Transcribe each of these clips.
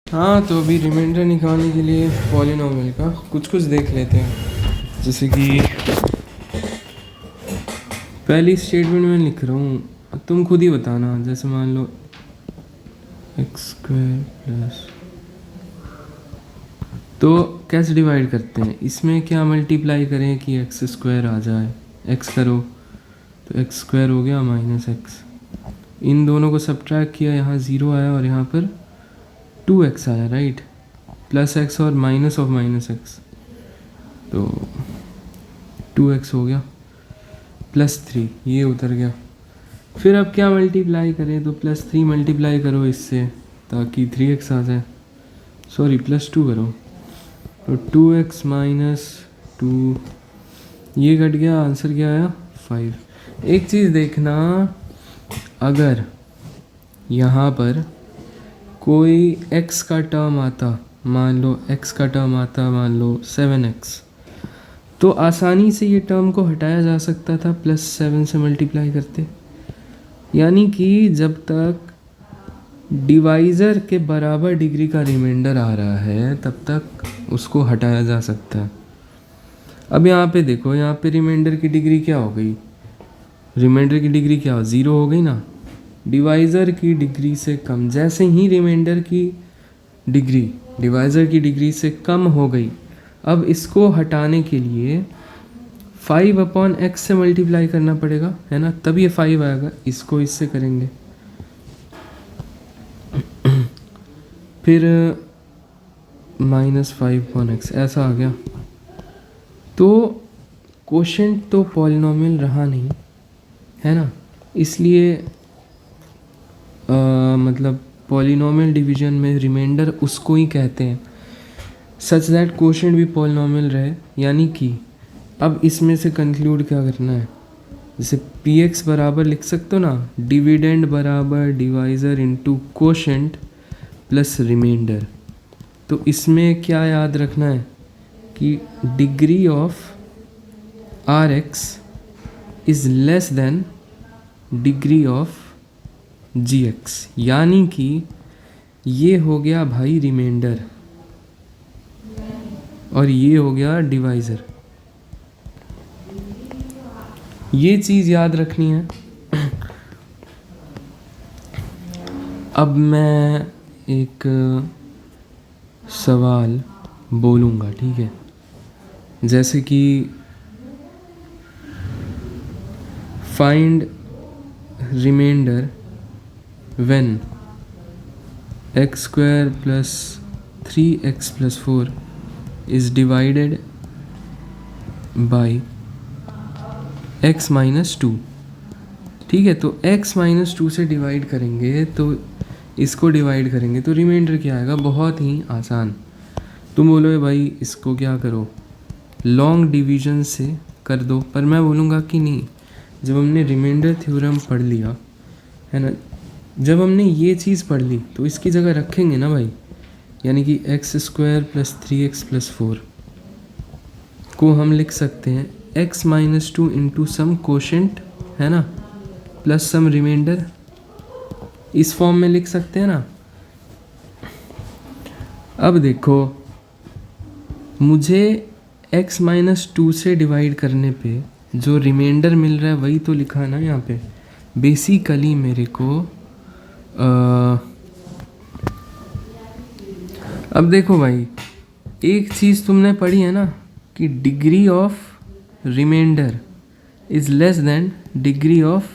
हाँ, तो अभी रिमाइंडर निकालने के लिए पॉलिनोमियल का कुछ देख लेते हैं। जैसे कि पहली स्टेटमेंट में लिख रहा हूँ, तुम खुद ही बताना। जैसे मान लो एक्स स्क्वायर प्लस, तो कैसे डिवाइड करते हैं, इसमें क्या मल्टीप्लाई करें कि एक्स स्क्वायर आ जाए। एक्स करो तो एक्स स्क्वायर हो गया माइनस एक्स, इन दोनों को सब्ट्रैक्ट किया, यहाँ ज़ीरो आया और यहाँ पर 2x आया, राइट। प्लस एक्स और माइनस ऑफ माइनस एक्स, तो 2x हो गया प्लस 3, ये उतर गया। फिर अब क्या मल्टीप्लाई करें, तो प्लस 3 मल्टीप्लाई करो इससे ताकि 3x आ जाए, सॉरी प्लस 2 करो, तो 2x माइनस 2, ये कट गया, आंसर क्या आया 5। एक चीज़ देखना, अगर यहाँ पर कोई x का टर्म आता, मान लो x का टर्म आता, मान लो 7x, तो आसानी से ये टर्म को हटाया जा सकता था प्लस 7 से मल्टीप्लाई करते। यानी कि जब तक डिवाइज़र के बराबर डिग्री का रिमाइंडर आ रहा है तब तक उसको हटाया जा सकता है। अब यहाँ पे देखो, यहाँ पे रिमाइंडर की डिग्री क्या हो गई, रिमाइंडर की डिग्री क्या हो, 0 हो गई ना। डिवाइज़र की डिग्री से कम, जैसे ही रिमाइंडर की डिग्री डिवाइज़र की डिग्री से कम हो गई, अब इसको हटाने के लिए 5/x से मल्टीप्लाई करना पड़ेगा, है ना, तब ये 5 आएगा। इसको इससे करेंगे, फिर -5/x ऐसा आ गया। तो कोशेंट तो पॉलिनोमियल रहा नहीं, है ना, इसलिए मतलब पॉलिनोमियल डिवीजन में रिमाइंडर उसको ही कहते हैं सच दैट कोशेंट भी पॉलिनोमियल रहे। यानी कि अब इसमें से कंक्लूड क्या करना है, जैसे px बराबर लिख सकते हो ना, डिविडेंड बराबर divisor into quotient plus remainder. तो इसमें क्या याद रखना है कि degree of rx is less than degree of gx, यानी कि ये हो गया भाई रिमाइंडर और ये हो गया डिवाइज़र। ये चीज़ याद रखनी है। अब मैं एक सवाल बोलूँगा, ठीक है, जैसे कि find remainder when x square plus 3x plus 4 is divided by x minus 2। ठीक है, तो x minus 2 से डिवाइड करेंगे, तो इसको डिवाइड करेंगे तो रिमाइंडर क्या आएगा, बहुत ही आसान। तुम बोलोगे भाई इसको क्या करो, लॉन्ग डिवीजन से कर दो, पर मैं बोलूँगा कि नहीं, जब हमने रिमाइंडर थ्योरम पढ़ लिया है ना, जब हमने ये चीज़ पढ़ ली तो इसकी जगह रखेंगे ना भाई, यानी कि x square plus 3x plus 4 को हम लिख सकते हैं x minus 2 into sum quotient, है ना, प्लस सम रिमाइंडर, इस फॉर्म में लिख सकते हैं ना। अब देखो, मुझे x माइनस 2 से डिवाइड करने पे जो रिमाइंडर मिल रहा है वही तो लिखा है ना यहाँ पे। बेसिकली मेरे को अब देखो भाई, एक चीज़ तुमने पढ़ी है ना कि degree of remainder is less than degree of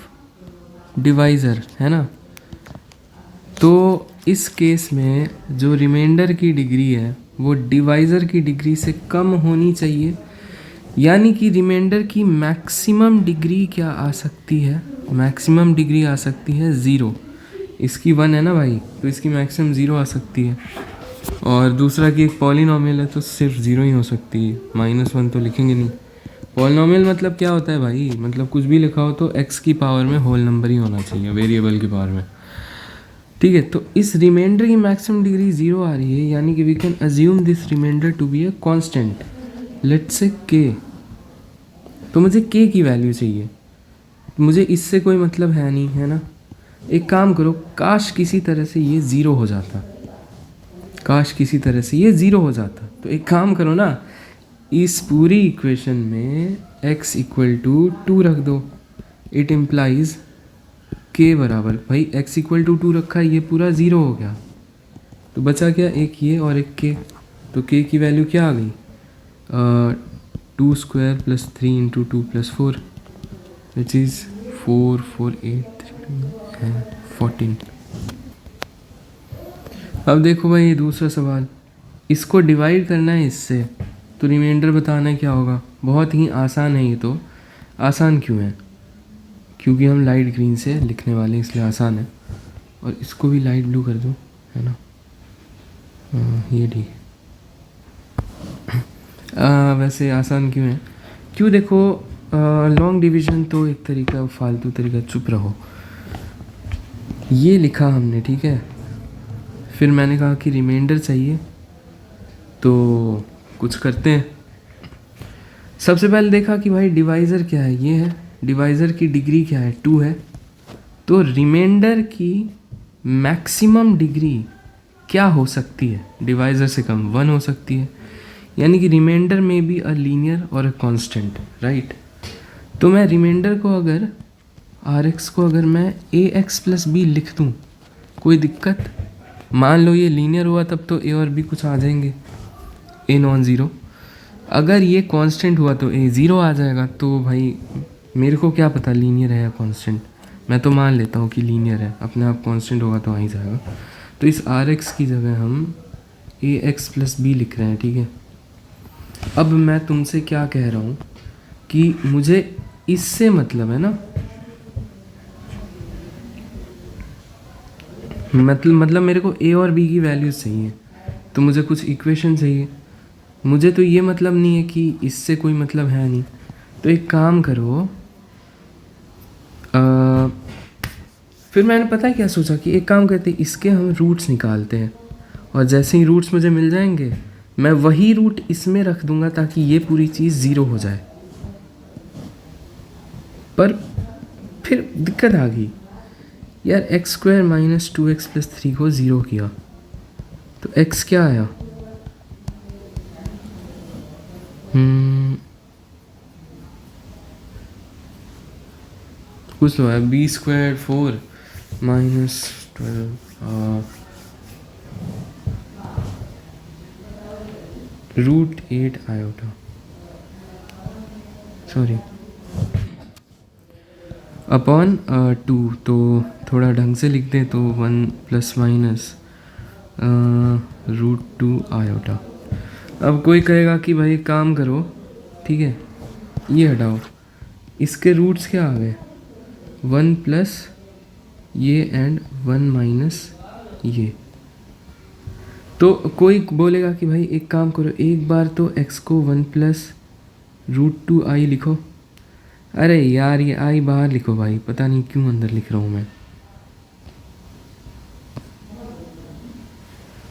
divisor, है ना। तो इस केस में जो रिमाइंडर की डिग्री है वो डिवाइज़र की डिग्री से कम होनी चाहिए, यानी कि रिमाइंडर की मैक्सिमम डिग्री क्या आ सकती है, मैक्सिमम डिग्री आ सकती है 0। इसकी 1 है ना भाई, तो इसकी मैक्सिमम 0 आ सकती है। और दूसरा कि एक पॉलिनोमियल है तो सिर्फ 0 ही हो सकती है, -1 तो लिखेंगे नहीं। पॉलिनोमियल मतलब क्या होता है भाई, मतलब कुछ भी लिखा हो तो x की पावर में होल नंबर ही होना चाहिए, वेरिएबल की पावर में, ठीक है। तो इस रिमाइंडर की मैक्सिमम डिग्री 0 आ रही है, यानी कि we can assume this remainder to be a constant, let's say k। तो मुझे k की वैल्यू चाहिए, मुझे इससे कोई मतलब है नहीं, है ना। एक काम करो, काश किसी तरह से ये 0 हो जाता, काश किसी तरह से ये ज़ीरो हो जाता। तो एक काम करो ना, इस पूरी इक्वेशन में x इक्वल टू 2 रख दो। इट इम्प्लाइज k बराबर, भाई x इक्वल टू 2 रखा है, ये पूरा ज़ीरो हो गया, तो बचा क्या, एक ये और एक k। तो k की वैल्यू क्या आ गई, 2 square plus 3 into 2 plus 4 which is 4 4 8 3 and 14। अब देखो भाई ये दूसरा सवाल, इसको डिवाइड करना है इससे, तो रिमाइंडर बताना है क्या होगा। बहुत ही आसान है ये तो। आसान क्यों है, क्योंकि हम लाइट ग्रीन से लिखने वाले हैं इसलिए आसान है। और इसको भी लाइट ब्लू कर दो, है ना, ये ठीक है। वैसे आसान क्यों है, क्यों देखो, लॉन्ग डिवीज़न तो एक तरीका फालतू तरीका, चुप रहो। ये लिखा हमने, ठीक है, फिर मैंने कहा कि रिमाइंडर चाहिए, तो कुछ करते हैं। सबसे पहले देखा कि भाई डिवाइज़र क्या है, ये है, डिवाइज़र की डिग्री क्या है, 2 है। तो रिमाइंडर की मैक्सिमम डिग्री क्या हो सकती है, डिवाइज़र से कम 1 हो सकती है, यानी कि रिमाइंडर में भी अ लीनियर और अ कांस्टेंट, राइट। तो मैं रिमाइंडर को अगर Rx को अगर मैं Ax प्लस बी लिख दूँ, कोई दिक्कत, मान लो ये लीनियर हुआ तब तो a और b कुछ आ जाएंगे, a नॉन ज़ीरो। अगर ये कांस्टेंट हुआ तो a ज़ीरो आ जाएगा। तो भाई मेरे को क्या पता लीनियर है या कांस्टेंट, मैं तो मान लेता हूँ कि लीनियर है, अपने आप कांस्टेंट होगा तो आ ही जाएगा। तो इस Rx की जगह हम Ax प्लस बी लिख रहे हैं, ठीक है। अब मैं तुमसे क्या कह रहा हूँ कि मुझे इससे मतलब है ना, मतलब मेरे को a और b की वैल्यूज चाहिए, तो मुझे कुछ इक्वेशन चाहिए। मुझे तो ये मतलब नहीं है कि इससे कोई मतलब है नहीं। तो एक काम करो, फिर मैंने पता है क्या सोचा कि एक काम करते, इसके हम रूट्स निकालते हैं, और जैसे ही रूट्स मुझे मिल जाएंगे मैं वही रूट इसमें रख दूंगा ताकि ये पूरी चीज़ ज़ीरो हो जाए। पर फिर दिक्कत आ गई यार, x square minus 2x plus 3 को ज़ीरो किया तो x क्या आया, कुछ तो है, b square 4 minus 12 root 8 iota, sorry, upon 2। तो थोड़ा ढंग से लिख दें तो 1 प्लस माइनस रूट 2 आयोटा। अब कोई कहेगा कि भाई काम करो, ठीक है, ये हटाओ, इसके रूट्स क्या आ गए, 1 प्लस ये एंड 1 माइनस ये। तो कोई बोलेगा कि भाई एक काम करो, एक बार तो x को 1 प्लस रूट 2 आई लिखो। अरे यार ये आई बाहर लिखो भाई, पता नहीं क्यों अंदर लिख रहा हूँ मैं।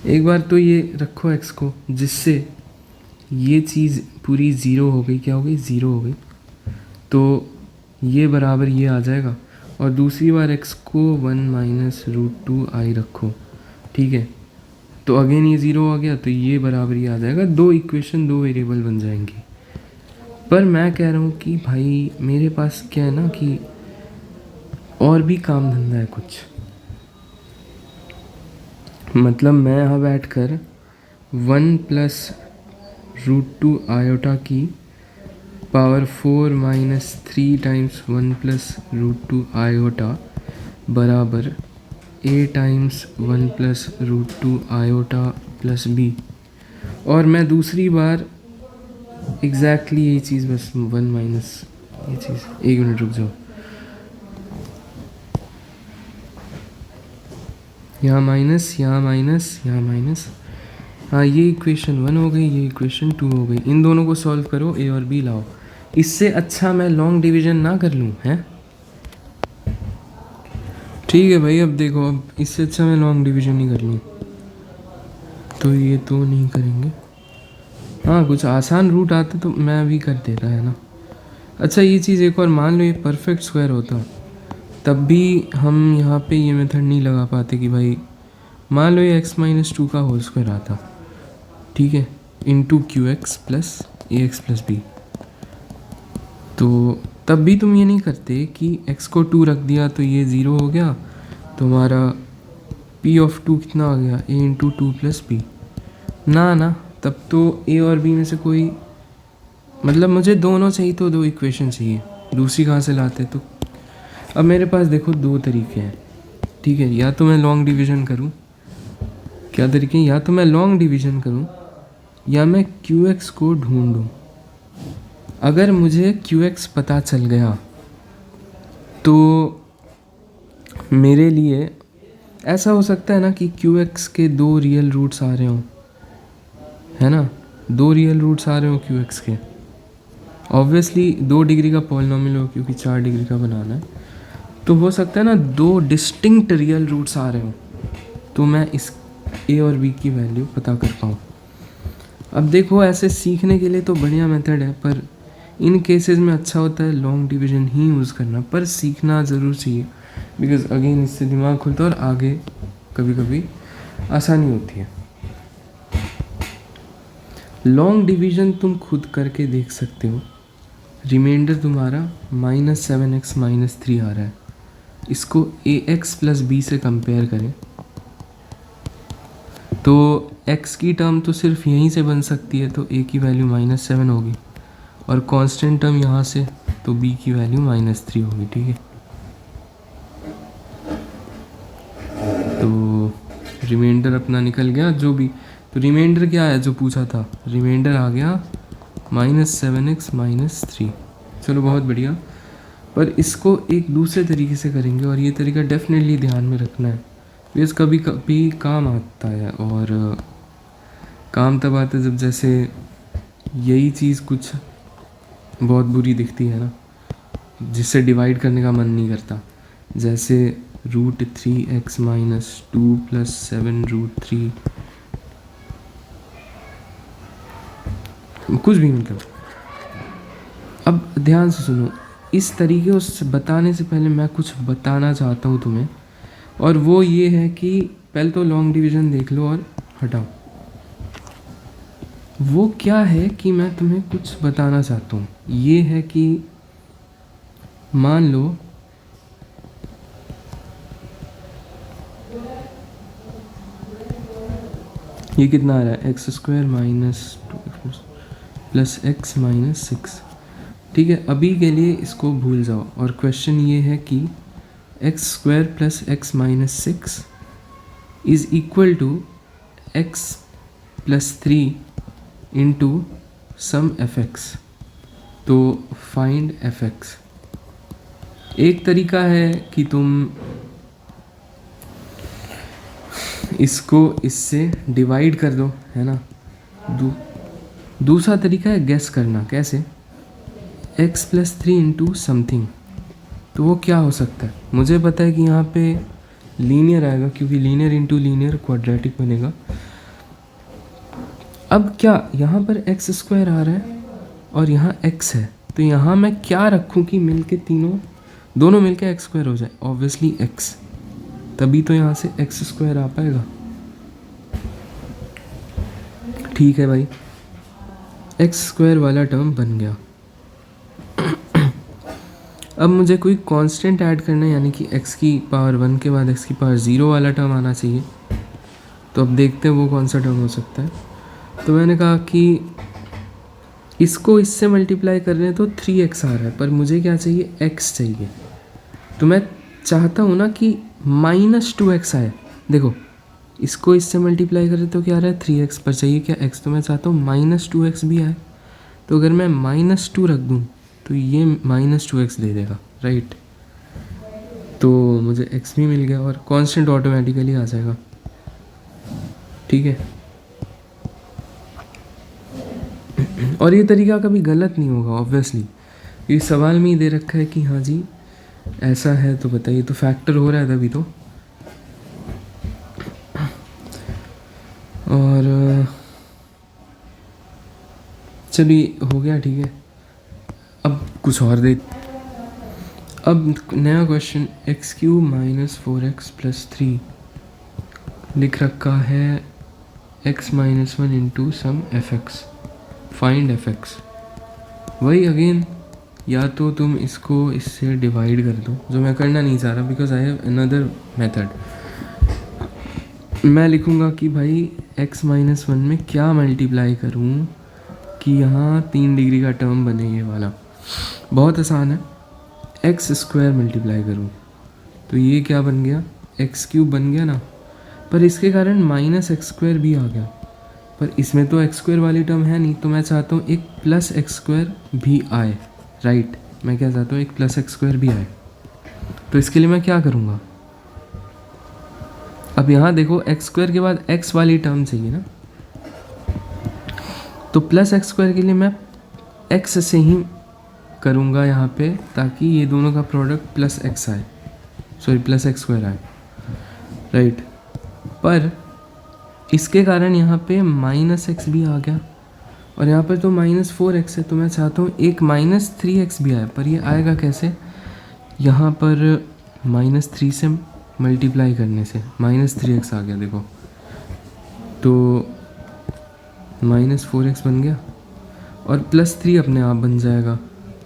एक बार तो ये रखो x को, जिससे ये चीज़ पूरी ज़ीरो हो गई, क्या हो गई, ज़ीरो हो गई, तो ये बराबर ये आ जाएगा। और दूसरी बार x को 1 माइनस रूट 2 आई रखो, ठीक है, तो अगेन ये ज़ीरो हो गया, तो ये बराबर ये आ जाएगा। दो इक्वेशन, दो वेरिएबल बन जाएंगी। पर मैं कह रहा हूँ कि भाई मेरे पास क्या है ना कि और भी काम धंधा है कुछ, मतलब मैं यहाँ बैठ कर 1 प्लस रूट 2 आयोटा की power 4 minus 3 times 1 plus root 2 iota बराबर a times 1 plus root 2 iota plus b। और मैं दूसरी बार एग्जैक्टली यही चीज़, बस 1 माइनस ये चीज़, एक मिनट रुक जाओ, यहाँ माइनस, यहाँ माइनस, यहाँ माइनस, हाँ ये इक्वेशन 1 हो गई, ये इक्वेशन 2 हो गई। इन दोनों को सॉल्व करो, a और b लाओ। इससे अच्छा मैं लॉन्ग डिवीज़न ना कर लूँ, हैं, ठीक है भाई। अब देखो, अब इससे अच्छा मैं लॉन्ग डिवीज़न ही कर लूँ, तो ये तो नहीं करेंगे। हाँ कुछ आसान रूट आते तो मैं भी कर देता, है ना। अच्छा ये चीज़ एक और, मान लो ये परफेक्ट स्क्वायर होता, तब भी हम यहाँ पे ये मेथड नहीं लगा पाते कि भाई मान लो ये x माइनस 2 का होल स्क्वायर आता, ठीक है, इंटू क्यू एक्स प्लस ए एक्स प्लस बी। तो तब भी तुम ये नहीं करते कि x को 2 रख दिया तो ये 0 हो गया, तो हमारा p ऑफ 2 कितना आ गया, a इंटू 2 प्लस बी। ना, तब तो a और b में से कोई, मतलब मुझे दोनों चाहिए, तो दो इक्वेशन चाहिए, दूसरी कहाँ से लाते। तो अब मेरे पास देखो दो तरीके हैं, ठीक है, या तो मैं लॉन्ग डिवीज़न करूँ, क्या तरीके हैं, या तो मैं लॉन्ग डिवीज़न करूँ या मैं क्यू एक्स को ढूंढूँ। अगर मुझे क्यू एक्स पता चल गया तो मेरे लिए ऐसा हो सकता है ना कि क्यू एक्स के दो रियल रूट्स आ रहे हों, है ना, दो रियल रूट्स आ रहे हों क्यू एक्स के। ऑब्वियसली 2 डिग्री का पॉलिनॉमियल हो क्योंकि 4 डिग्री का बनाना है, तो हो सकता है ना 2 डिस्टिंक्ट रियल रूट्स आ रहे हों, तो मैं इस ए और बी की वैल्यू पता कर पाऊँ। अब देखो ऐसे सीखने के लिए तो बढ़िया मेथड है, पर इन केसेस में अच्छा होता है लॉन्ग डिवीज़न ही यूज़ करना, पर सीखना ज़रूर चाहिए, बिकॉज अगेन इससे दिमाग खुलता है और आगे कभी कभी आसानी होती है। लॉन्ग डिवीज़न तुम खुद करके देख सकते हो। रिमाइंडर तुम्हारा -7x -3 आ रहा है, इसको ax प्लस बी से कंपेयर करें तो x की टर्म तो सिर्फ यहीं से बन सकती है, तो a की वैल्यू -7 होगी, और कांस्टेंट टर्म यहाँ से, तो b की वैल्यू -3 होगी, ठीक है। तो रिमाइंडर अपना निकल गया जो भी, तो रिमाइंडर क्या है जो पूछा था, रिमाइंडर आ गया -7x -3। चलो बहुत बढ़िया, पर इसको एक दूसरे तरीके से करेंगे, और ये तरीका डेफिनेटली ध्यान में रखना है, बिकॉज कभी कभी काम आता है, और काम तब आता है जब जैसे यही चीज़ कुछ बहुत बुरी दिखती है ना, जिससे डिवाइड करने का मन नहीं करता, जैसे √3x - 2 + 7√3, कुछ भी मतलब। अब ध्यान से सुनो, इस तरीके से बताने से पहले मैं कुछ बताना चाहता हूँ तुम्हें, और वो ये है कि पहले तो लॉन्ग डिवीज़न देख लो और हटाओ। वो क्या है कि मैं तुम्हें कुछ बताना चाहता हूँ, ये है कि मान लो ये कितना आ रहा है, x² - 2x प्लस x -6, ठीक है। अभी के लिए इसको भूल जाओ, और क्वेश्चन ये है कि x² + x -6 is equal to x + 3 into some fx, तो फाइंड fx। एक तरीका है कि तुम इसको इससे डिवाइड कर दो, है ना। दूसरा तरीका है गेस करना, कैसे, x + 3 इंटू समथिंग, तो वो क्या हो सकता है। मुझे पता है कि यहाँ पे लीनियर आएगा, क्योंकि लीनियर इंटू लीनियर क्वाड्रेटिक बनेगा। अब क्या यहाँ पर x² आ रहा है और यहाँ x है, तो यहाँ मैं क्या रखूँ कि मिलके दोनों मिलके x² हो जाए, ऑब्वियसली x, तभी तो यहाँ से x² आ पाएगा। ठीक है भाई, x² वाला टर्म बन गया। अब मुझे कोई कांस्टेंट ऐड करना है, यानी कि x की पावर 1 के बाद x की पावर 0 वाला टर्म आना चाहिए। तो अब देखते हैं वो कौन सा टर्म हो सकता है। तो मैंने कहा कि इसको इससे मल्टीप्लाई कर रहे हैं तो 3x आ रहा है, पर मुझे क्या चाहिए, x चाहिए। तो मैं चाहता हूँ ना कि -2x आए। देखो इसको इससे मल्टीप्लाई करें तो क्या आ रहा है, 3x, पर चाहिए क्या, x, तो मैं चाहता हूँ -2x भी आए। तो अगर मैं -2 रख दूँ तो ये -2x दे देगा, राइट। तो मुझे x भी मिल गया और कांस्टेंट ऑटोमेटिकली आ जाएगा, ठीक है। और ये तरीका कभी गलत नहीं होगा ऑब्वियसली, ये सवाल में ही दे रखा है कि हाँ जी ऐसा है, तो बताइए, तो फैक्टर हो रहा है तभी तो। और चलिए हो गया, ठीक है। अब कुछ और दे, अब नया क्वेश्चन, x³ - 4x + 3 लिख रखा है x minus one into some F X, find F X. वही अगेन, या तो तुम इसको इससे डिवाइड कर दो, जो मैं करना नहीं चाह रहा because I have another method. मैं लिखूँगा कि भाई x माइनस वन में क्या मल्टीप्लाई करूँ कि यहाँ 3 डिग्री का टर्म बने, ये वाला बहुत आसान है। एक्स स्क्वायर मल्टीप्लाई करूँ तो ये क्या बन गया, एक्स क्यूब बन गया ना, पर इसके कारण माइनस एक्स स्क्वायर भी आ गया, पर इसमें तो एक्स स्क्वायर वाली टर्म है नहीं, तो मैं चाहता हूँ एक प्लस एक्स स्क्वायर भी आए, राइट। मैं क्या चाहता हूँ, एक प्लस एक्स स्क्वायर भी आए। तो इसके लिए मैं क्या करूँगा, अब यहाँ देखो एक्स स्क्वायर के बाद एक्स वाली टर्म चाहिए ना, तो प्लस एक्स स्क्वायर के लिए मैं एक्स से ही करूँगा यहाँ पे, ताकि ये दोनों का प्रोडक्ट प्लस एक्स आए, सॉरी प्लस एक्स स्क्वायर आए, राइट। पर इसके कारण यहाँ पे माइनस एक्स भी आ गया, और यहाँ पर तो माइनस 4x है, तो मैं चाहता हूँ एक माइनस 3x भी आए, पर ये आएगा कैसे, यहाँ पर माइनस 3 से मल्टीप्लाई करने से माइनस 3x आ गया देखो, तो माइनस 4x बन गया, और प्लस 3 अपने आप बन जाएगा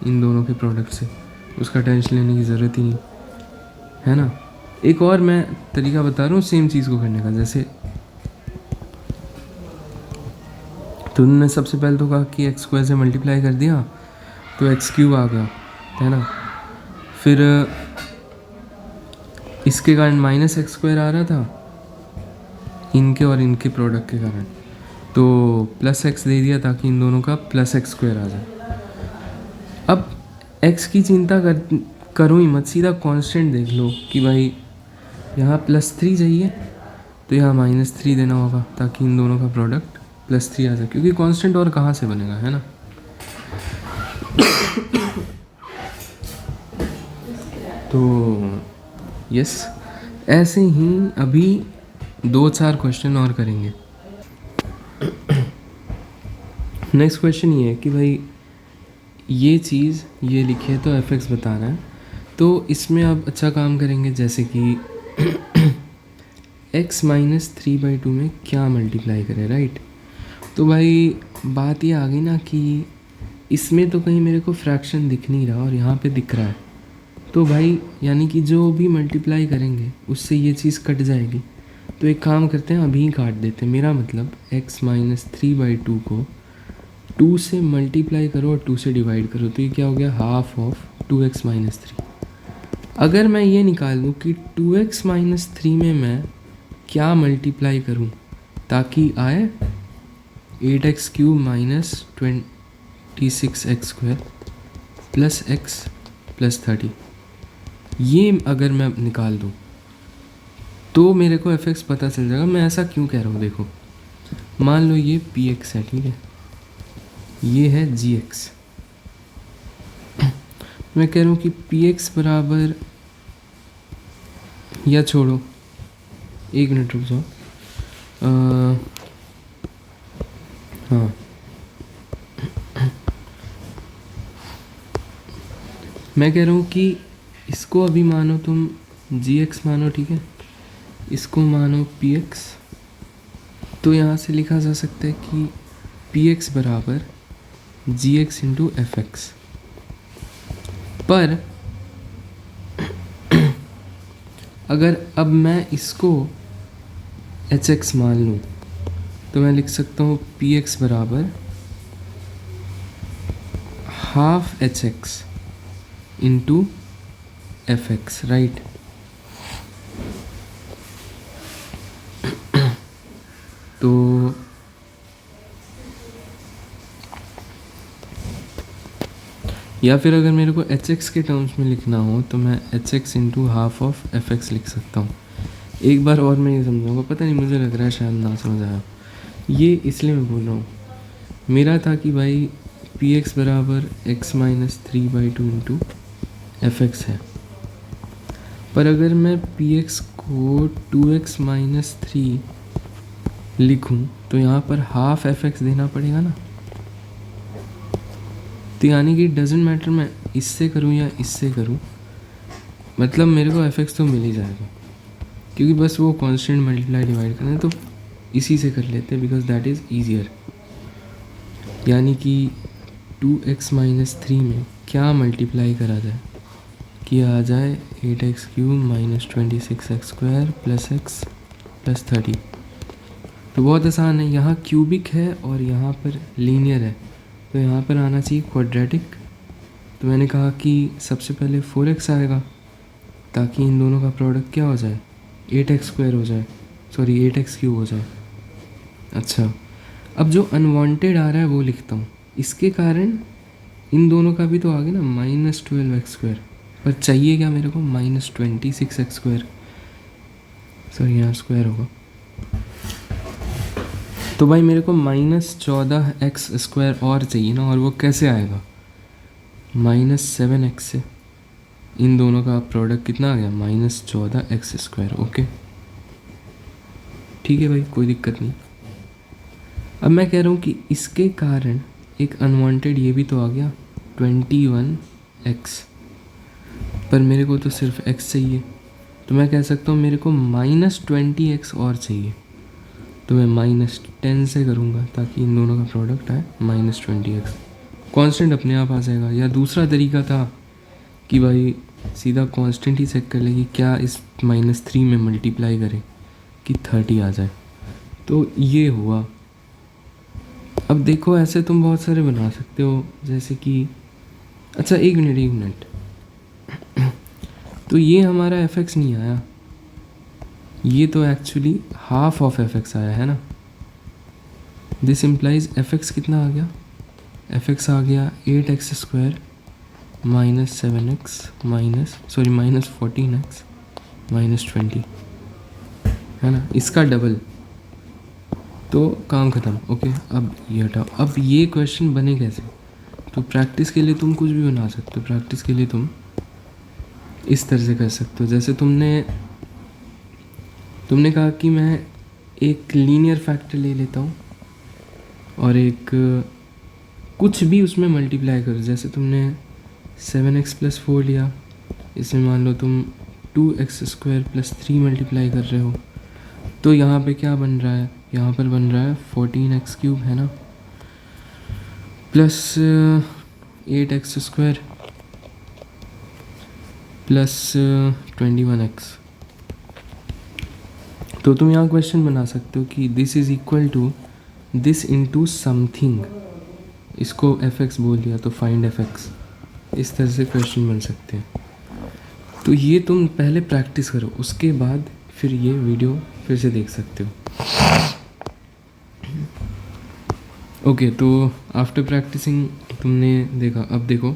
इन दोनों के प्रोडक्ट से, उसका टेंशन लेने की ज़रूरत ही नहीं है ना। एक और मैं तरीका बता रहा हूँ सेम चीज़ को करने का, जैसे तो उन्होंने सबसे पहले तो कहा कि एक्स स्क्वायर से मल्टीप्लाई कर दिया तो एक्स क्यूब आ गया, है ना। फिर इसके कारण माइनस एक्स स्क्वायर आ रहा था इनके और इनके प्रोडक्ट के कारण, तो प्लस एक्स दे दिया ताकि इन दोनों का प्लस एक्स स्क्वायर आ जाए। अब एक्स की चिंता करो ही मत, सीधा कांस्टेंट देख लो कि भाई यहाँ प्लस 3 चाहिए तो यहाँ माइनस 3 देना होगा ताकि इन दोनों का प्रोडक्ट प्लस 3 आ जाए, क्योंकि कांस्टेंट और कहाँ से बनेगा, है ना। तो यस, ऐसे ही अभी 2-4 क्वेश्चन और करेंगे। नेक्स्ट क्वेश्चन ये है कि भाई ये चीज़ ये लिखी है तो एफ एक्स बताना है, तो इसमें आप अच्छा काम करेंगे, जैसे कि x माइनस 3/2 में क्या मल्टीप्लाई करें, राइट। तो भाई बात ये आ गई ना कि इसमें तो कहीं मेरे को फ्रैक्शन दिख नहीं रहा और यहाँ पे दिख रहा है, तो भाई यानी कि जो भी मल्टीप्लाई करेंगे उससे ये चीज़ कट जाएगी। तो एक काम करते हैं, अभी ही काट देते हैं, मेरा मतलब x माइनस 3/2 को 2 से मल्टीप्लाई करो और 2 से डिवाइड करो, तो ये क्या हो गया, हाफ ऑफ 2x माइनस 3। अगर मैं ये निकाल दूँ कि 2x माइनस 3 में मैं क्या मल्टीप्लाई करूँ ताकि आए 8x cube minus 26x square plus x plus 30, ये अगर मैं निकाल दूँ तो मेरे को एफ एक्स पता चल जाएगा। मैं ऐसा क्यों कह रहा हूँ, देखो मान लो ये पी एक्स है, ठीक है, ये है जी एक्स। मैं कह रहा हूँ कि पी एक्स बराबर, या छोड़ो एक मिनट रुक जाओ, हाँ मैं कह रहा हूँ कि इसको अभी मानो तुम जी एक्स मानो, ठीक है, इसको मानो पी एक्स, तो यहाँ से लिखा जा सकता है कि पी एक्स बराबर जी एक्स इंटू एफ एक्स। पर अगर अब मैं इसको एच एक्स मान लूँ तो मैं लिख सकता हूँ पी एक्स बराबर half H x into F x, right. तो या फिर अगर मेरे को एच एक्स के टर्म्स में लिखना हो तो मैं H x into half of F x लिख सकता हूँ। एक बार और मैं ये समझाऊंगा, पता नहीं मुझे लग रहा है शायद ना समझ आया, ये इसलिए मैं बोल रहा हूँ, मेरा था कि भाई पी एक्स बराबर x minus 3/2 into F x है, पर अगर मैं पी एक्स को 2x माइनस 3 लिखूं तो यहाँ पर हाफ एफ एक्स देना पड़ेगा ना, तो यानी कि डजेंट मैटर मैं इससे करूँ या इससे करूँ, मतलब मेरे को एफ एक्स तो मिल ही जाएगा। क्योंकि बस वो कांस्टेंट मल्टीप्लाई डिवाइड करना है, तो इसी से कर लेते हैं बिकॉज दैट इज़ ईजियर। यानी कि 2x माइनस 3 में क्या मल्टीप्लाई करा जाए, किया आ जाए 8x³ minus 26x² plus x plus 30। तो बहुत आसान है, यहाँ क्यूबिक है और यहाँ पर लीनियर है, तो यहाँ पर आना चाहिए क्वाड्रेटिक। तो मैंने कहा कि सबसे पहले 4x आएगा ताकि इन दोनों का प्रोडक्ट क्या हो जाए, 8x² हो जाए, सॉरी 8x³ हो जाए। अच्छा, अब जो अनवांटेड आ रहा है वो लिखता हूँ, इसके कारण इन दोनों का भी तो आ गया ना -12x², पर चाहिए क्या मेरे को, -26x², सॉरी यहाँ स्क्वायर होगा। तो भाई मेरे को -14x² और चाहिए ना, और वो कैसे आएगा, -7x से इन दोनों का प्रोडक्ट कितना आ गया, -14x²। ओके ठीक है भाई, कोई दिक्कत नहीं। अब मैं कह रहा हूँ कि इसके कारण एक अनवांटेड ये भी तो आ गया 21x, पर मेरे को तो सिर्फ x चाहिए, तो मैं कह सकता हूँ मेरे को -20x और चाहिए, तो मैं -10 से करूँगा ताकि इन दोनों का प्रोडक्ट आए -20x। कांस्टेंट अपने आप आ जाएगा। या दूसरा तरीका था कि भाई सीधा कांस्टेंट ही चेक कर ले कि क्या इस -3 में मल्टीप्लाई करें कि 30 आ जाए, तो ये हुआ। अब देखो ऐसे तुम बहुत सारे बना सकते हो, जैसे कि अच्छा एक मिनट तो ये हमारा fx नहीं आया, ये तो एक्चुअली हाफ ऑफ fx आया है ना। दिस इम्प्लाइज fx कितना आ गया, fx आ गया 8x² minus 7x minus 14x minus 20, है ना, इसका डबल। तो काम ख़त्म। ओके, अब ये हटाओ। अब ये क्वेश्चन बने कैसे, तो प्रैक्टिस के लिए तुम कुछ भी बना सकते हो। प्रैक्टिस के लिए तुम इस तरह से कर सकते हो, जैसे तुमने कहा कि मैं एक लीनियर फैक्टर ले लेता हूँ और एक कुछ भी उसमें मल्टीप्लाई करो। जैसे तुमने 7x+4 लिया, इसमें मान लो तुम 2x² + 3 मल्टीप्लाई कर रहे हो, तो यहाँ पे क्या बन रहा है, यहाँ पर बन रहा है 14x³ है ना, प्लस 8x² प्लस 21x। तो तुम यहाँ क्वेश्चन बना सकते हो कि this is equal to this into something, इसको fx बोल दिया तो फाइंड fx, इस तरह से क्वेश्चन बन सकते हैं। तो ये तुम पहले प्रैक्टिस करो, उसके बाद फिर ये वीडियो फिर से देख सकते हो। ओके, तो आफ्टर प्रैक्टिसिंग तुमने देखा। अब देखो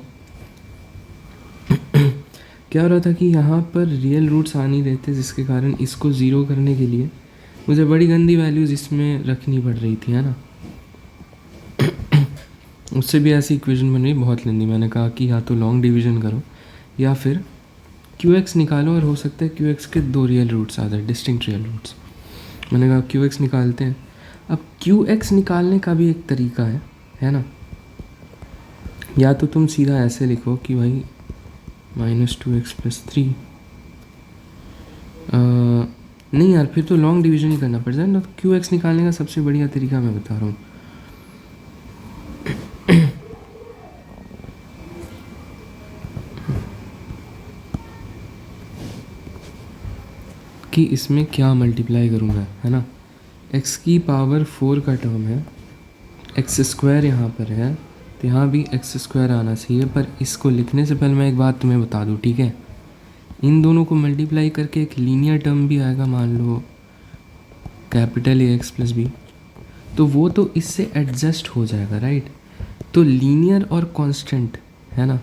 क्या हो रहा था कि यहाँ पर रियल रूट्स आ नहीं रहे थे, जिसके कारण इसको ज़ीरो करने के लिए मुझे बड़ी गंदी वैल्यूज़ इसमें रखनी पड़ रही थी, है ना। उससे भी ऐसी इक्वेशन बन रही बहुत लेंदी। मैंने कहा कि या तो लॉन्ग डिवीज़न करो या फिर QX निकालो, और हो सकता है QX के 2 रियल रूट्स आ जाए, डिस्टिंक्ट रियल रूट्स। मैंने कहा QX निकालते हैं। अब QX निकालने का भी एक तरीका है ना। या तो तुम सीधा ऐसे लिखो कि भाई -2x + 3, नहीं यार, फिर तो लॉन्ग डिवीज़न ही करना पड़ जाए ना। तो QX निकालने का सबसे बढ़िया तरीका मैं बता रहा हूँ। कि इसमें क्या मल्टीप्लाई करूँगा, है ना। x⁴ का टर्म है, x² यहाँ पर है, तो यहाँ भी x² आना चाहिए। पर इसको लिखने से पहले मैं एक बात तुम्हें बता दूँ, ठीक है। इन दोनों को मल्टीप्लाई करके एक लीनियर टर्म भी आएगा, मान लो AX + b, तो वो तो इससे एडजस्ट हो जाएगा, राइट। तो लीनियर और कांस्टेंट, है ना,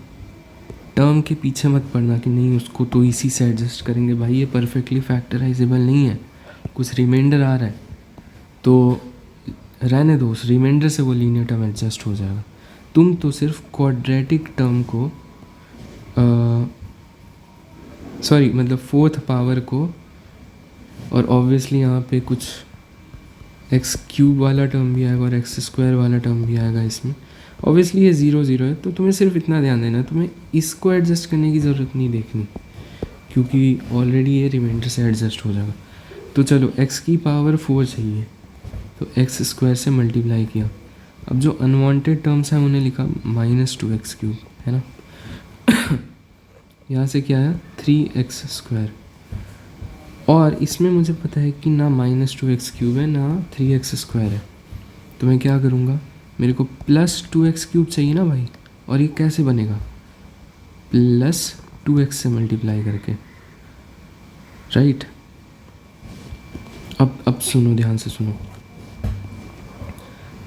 टर्म के पीछे मत पड़ना कि नहीं उसको तो इसी से एडजस्ट करेंगे। भाई ये परफेक्टली फैक्टराइजेबल नहीं है, कुछ रिमाइंडर आ रहा है तो रहने दो, उस रिमाइंडर से वो लीनियर टर्म एडजस्ट हो जाएगा। तुम तो सिर्फ क्वाड्रेटिक टर्म को सॉरी मतलब 4th पावर को, और ऑब्वियसली यहाँ पे कुछ x³ वाला टर्म भी आएगा और x² वाला टर्म भी आएगा इसमें। ऑब्वियसली ये 0 0 है, तो तुम्हें सिर्फ इतना ध्यान देना, तुम्हें इसको एडजस्ट करने की ज़रूरत नहीं देखनी, क्योंकि ऑलरेडी ये रिमाइंडर से एडजस्ट हो जाएगा। तो चलो x की पावर 4 चाहिए, तो एक्स स्क्वायर से मल्टीप्लाई किया। अब जो अनवांटेड टर्म्स हैं उन्हें लिखा -2x³ है ना। यहाँ से क्या है 3x², और इसमें मुझे पता है कि ना -2x³ है ना 3x² है, तो मैं क्या करूँगा, मेरे को +2x³ चाहिए ना भाई, और ये कैसे बनेगा, +2x से मल्टीप्लाई करके, राइट। अब सुनो, ध्यान से सुनो,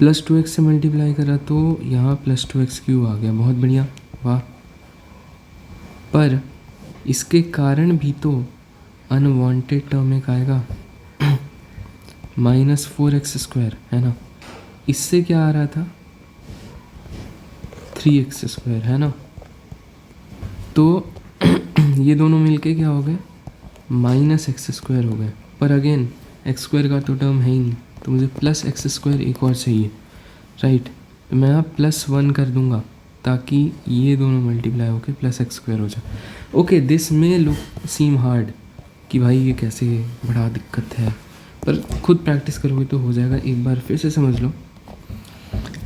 +2x से मल्टीप्लाई करा तो यहाँ +2x³ आ गया, बहुत बढ़िया, वाह। पर इसके कारण भी तो अनवांटेड टर्म एक आएगा -4x² है ना। इससे क्या आ रहा था 3x² है ना। तो ये दोनों मिलके क्या हो गए -x² हो गए। पर अगेन x² का तो टर्म है ही नहीं, तो मुझे +x² एक और चाहिए, राइट। तो मैं यहाँ +1 कर दूंगा ताकि ये दोनों मल्टीप्लाई होकर +x² हो जाए। ओके, दिस में लुक सीम हार्ड कि भाई ये कैसे बड़ा दिक्कत है, पर खुद प्रैक्टिस करोगे तो हो जाएगा। एक बार फिर से समझ लो,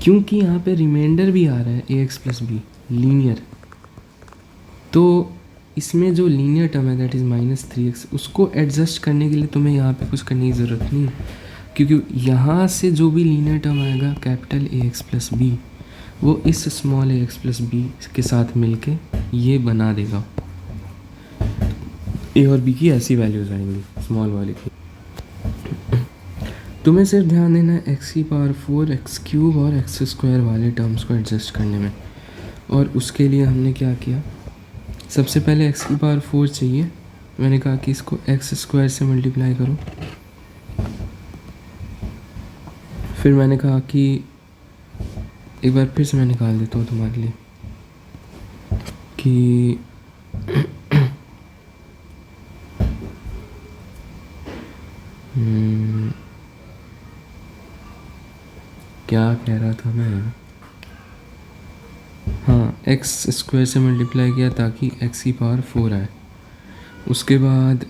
क्योंकि यहाँ पे रिमाइंडर भी आ रहा है ax + b लीनियर, तो इसमें जो लीनियर टर्म है दैट इज़ -3x, उसको एडजस्ट करने के लिए तुम्हें यहाँ पे कुछ करने की ज़रूरत नहीं, क्योंकि यहाँ से जो भी लीनियर टर्म आएगा कैपिटल ax + b, वो इस स्मॉल ax + b के साथ मिलके ये बना देगा। a और b की ऐसी वैल्यूज़ आएंगी स्मॉल वाले की। तुम्हें सिर्फ ध्यान देना है x की पावर 4, x³ और x² वाले टर्म्स को एडजस्ट करने में। और उसके लिए हमने क्या किया, सबसे पहले x की पावर 4 चाहिए, मैंने कहा कि इसको x² से मल्टीप्लाई करो। फिर मैंने कहा कि एक बार फिर से मैं निकाल देता हूँ तुम्हारे लिए कि क्या कह रहा था मैं, हाँ, x² से मल्टीप्लाई किया ताकि x की पावर 4 आए। उसके बाद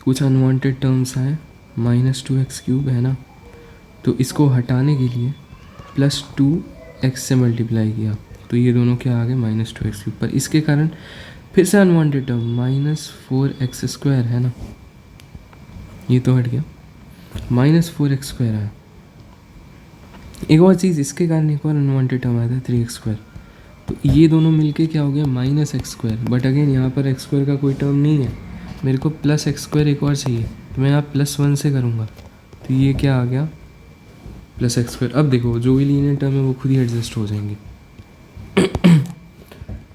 कुछ अनवांटेड टर्म्स आए, -2x³ है ना, तो इसको हटाने के लिए +2x से मल्टीप्लाई किया, तो ये दोनों क्या आ गए -2x³। पर इसके कारण फिर से अनवांटेड टर्म -4x² है ना, ये तो हट गया, -4x² है। एक और चीज़, इसके कारण एक और अनवांटेड टर्म आया था 3x², तो ये दोनों मिलके क्या हो गया -x²। बट अगेन यहाँ पर x² का कोई टर्म नहीं है, मेरे को +x² एक और चाहिए, तो मैं यहाँ +1 से करूँगा, तो ये क्या आ गया +x²। अब देखो जो भी लीनियर टर्म है वो खुद ही एडजस्ट हो जाएंगे।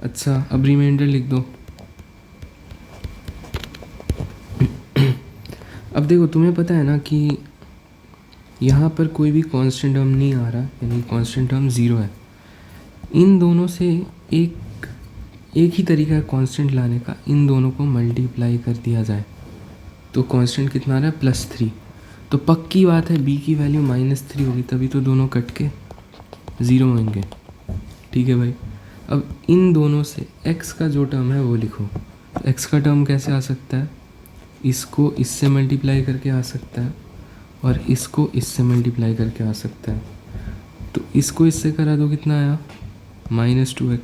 अच्छा, अब रिमाइंडर लिख दो। अब देखो, तुम्हें पता है ना कि यहाँ पर कोई भी कांस्टेंट टर्म नहीं आ रहा, यानी कांस्टेंट टर्म 0 है। इन दोनों से एक ही तरीका है कांस्टेंट लाने का, इन दोनों को मल्टीप्लाई कर दिया जाए तो कांस्टेंट कितना आ रहा है +3। तो पक्की बात है b की वैल्यू -3 होगी, तभी तो दोनों कट के 0 होंगे, ठीक है भाई। अब इन दोनों से x का जो टर्म है वो लिखो। तो x का टर्म कैसे आ सकता है, इसको इससे मल्टीप्लाई करके आ सकता है और इसको इससे मल्टीप्लाई करके आ सकता है। तो इसको इससे करा दो कितना आया -2x,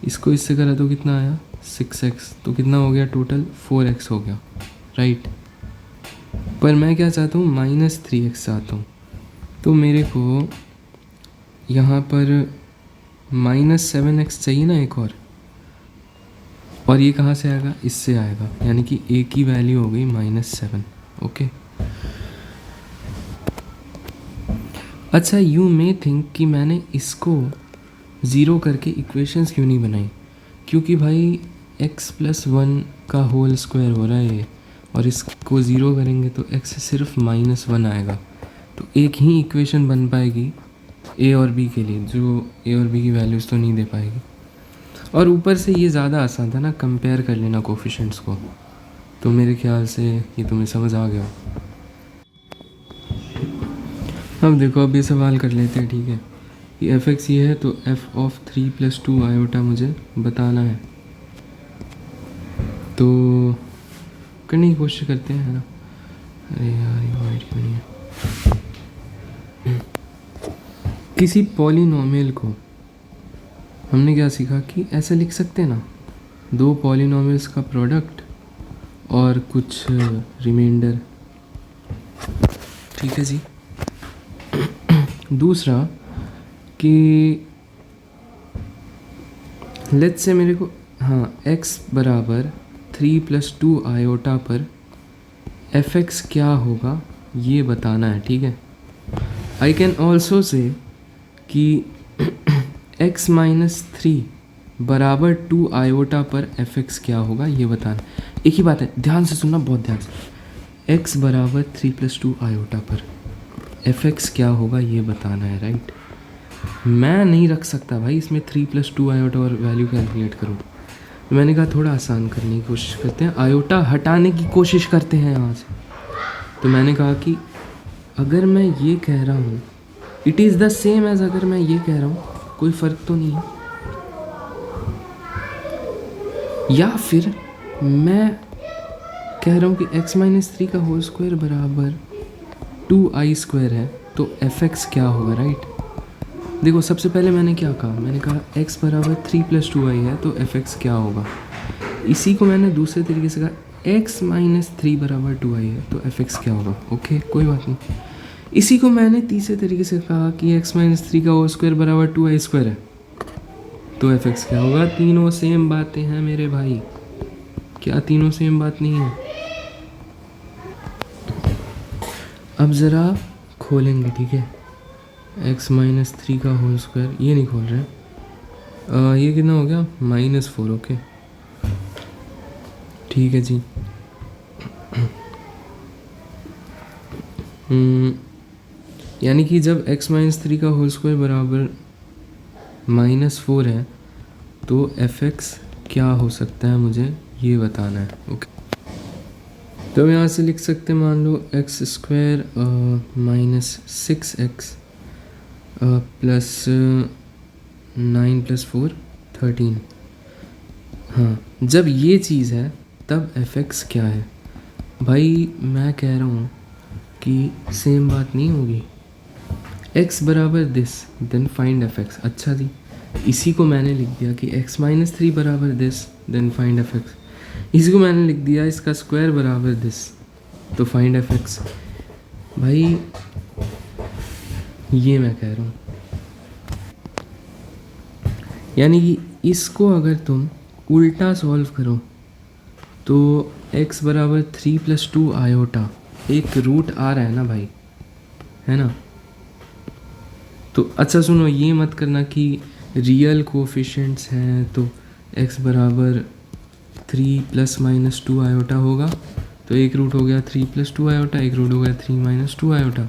इसको इससे करा दो कितना आया 6x, तो कितना हो गया टोटल 4x हो गया, राइट। पर मैं क्या चाहता हूँ -3x चाहता हूँ, तो मेरे को यहाँ पर -7x चाहिए ना एक और ये कहाँ से आएगा, इससे आएगा, यानी कि a की वैल्यू हो गई -7। ओके, अच्छा, यू मे थिंक कि मैंने इसको 0 करके इक्वेशंस क्यों नहीं बनाई, क्योंकि भाई x + 1 का होल स्क्वायर हो रहा है ये, और इसको 0 करेंगे तो x सिर्फ -1 आएगा, तो एक ही इक्वेशन बन पाएगी a और b के लिए, जो a और b की वैल्यूज़ तो नहीं दे पाएगी। और ऊपर से ये ज़्यादा आसान था ना, कंपेयर कर लेना कोफिशिएंट्स को, तो मेरे ख्याल से ये तुम्हें समझ आ गया। अब देखो, अब ये सवाल कर लेते हैं, ठीक है। ये f(x) ये है, तो f(3 + 2 i) मुझे बताना है, तो करने की कोशिश करते हैं, है ना। अरे यार ये वाइट क्यों नहीं है। किसी पॉलिनोमियल को हमने क्या सीखा कि ऐसे लिख सकते हैं ना, दो पॉलिनोमियल्स का प्रोडक्ट और कुछ रिमाइंडर। ठीक है जी। दूसरा कि लेट्स से मेरे को x बराबर 3+2 आयोटा पर fx क्या होगा ये बताना है। ठीक है। आई कैन ऑल्सो से कि x माइनस 3 बराबर 2 आयोटा पर fx क्या होगा ये बताना। एक ही बात है, ध्यान से सुनना, बहुत ध्यान से। x बराबर 3+2 आयोटा पर fx क्या होगा ये बताना है, राइट। मैं नहीं रख सकता भाई इसमें 3+2 आयोटा और वैल्यू कैलकुलेट करूँ। तो मैंने कहा थोड़ा आसान करने की कोशिश करते हैं, आयोटा हटाने की कोशिश करते हैं यहाँ से। तो मैंने कहा कि अगर मैं ये कह रहा हूँ it is the same as अगर मैं ये कह रहा हूँ, कोई फ़र्क तो नहीं है। या फिर मैं कह रहा हूँ कि x माइनस 3 का होल स्क्वायर बराबर 2i² है, तो fx क्या होगा, राइट। देखो सबसे पहले मैंने क्या कहा, मैंने कहा x बराबर 3+2i है तो fx क्या होगा। इसी को मैंने दूसरे तरीके से कहा x माइनस 3 बराबर 2i है तो fx क्या होगा। ओके कोई बात नहीं। इसी को मैंने तीसरे तरीके से कहा कि x माइनस 3 का होल स्क्वायर बराबर 2i² है तो fx क्या होगा। तीनों सेम बातें हैं मेरे भाई, क्या तीनों सेम बात नहीं है। अब ज़रा खोलेंगे, ठीक है। x माइनस 3 का होल स्क्वायर, ये नहीं खोल रहे। ये कितना हो गया, -4। ओके ठीक है जी। यानी कि जब x माइनस 3 का होल स्क्वायर बराबर -4 है तो fx क्या हो सकता है मुझे ये बताना है। ओके तो यहाँ से लिख सकते हैं, मान लो x² -6x प्लस 9 + 4 13। हाँ जब ये चीज़ है तब fx क्या है। भाई मैं कह रहा हूँ कि सेम बात नहीं होगी। x बराबर दिस देन फाइंड fx। अच्छा जी, इसी को मैंने लिख दिया कि x माइनस 3 बराबर दिस देन फाइंड fx। इसी को मैंने लिख दिया इसका स्क्वायर बराबर दिस तो फाइंड fx। भाई ये मैं कह रहा हूँ, यानी कि इसको अगर तुम उल्टा सॉल्व करो तो x बराबर 3+2 आयोटा, एक रूट आ रहा है ना भाई, है ना। तो अच्छा सुनो, ये मत करना कि रियल कोफिशिएंट्स हैं तो x बराबर 3 ± 2 आयोटा होगा, तो एक रूट हो गया 3+2 आयोटा, एक रूट हो गया 3 - 2 आयोटा।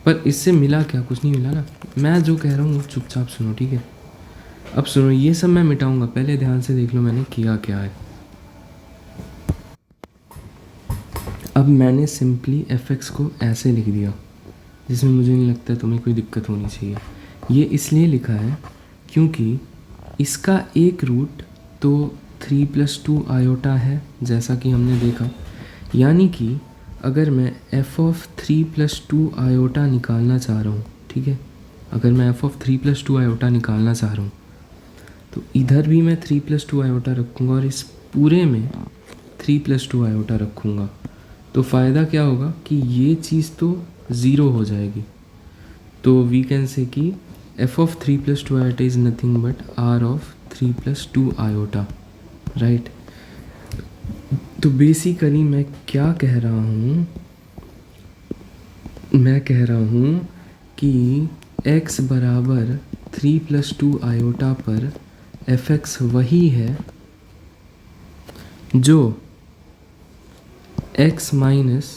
पर इससे मिला क्या, कुछ नहीं मिला ना। मैं जो कह रहा हूँ चुपचाप सुनो, ठीक है। अब सुनो, ये सब मैं मिटाऊंगा, पहले ध्यान से देख लो मैंने किया क्या है। अब मैंने सिंपली fx को ऐसे लिख दिया, जिसमें मुझे नहीं लगता तुम्हें कोई दिक्कत होनी चाहिए। ये इसलिए लिखा है क्योंकि इसका एक रूट तो 3+2 आयोटा है, जैसा कि हमने देखा। यानी कि अगर मैं f(3+2 आयोटा निकालना चाह रहा हूँ, ठीक है, अगर मैं f(3+2 आयोटा निकालना चाह रहा हूँ तो इधर भी मैं 3+2 आयोटा रखूँगा और इस पूरे में 3+2 आयोटा रखूँगा। तो फ़ायदा क्या होगा कि ये चीज़ तो ज़ीरो हो जाएगी। तो वी कैन से कि f(3+2 iota is nothing but r(3+2 iota), right. तो बेसिकली मैं क्या कह रहा हूँ, मैं कह रहा हूँ कि x बराबर 3+2 आयोटा पर fx वही है जो x माइनस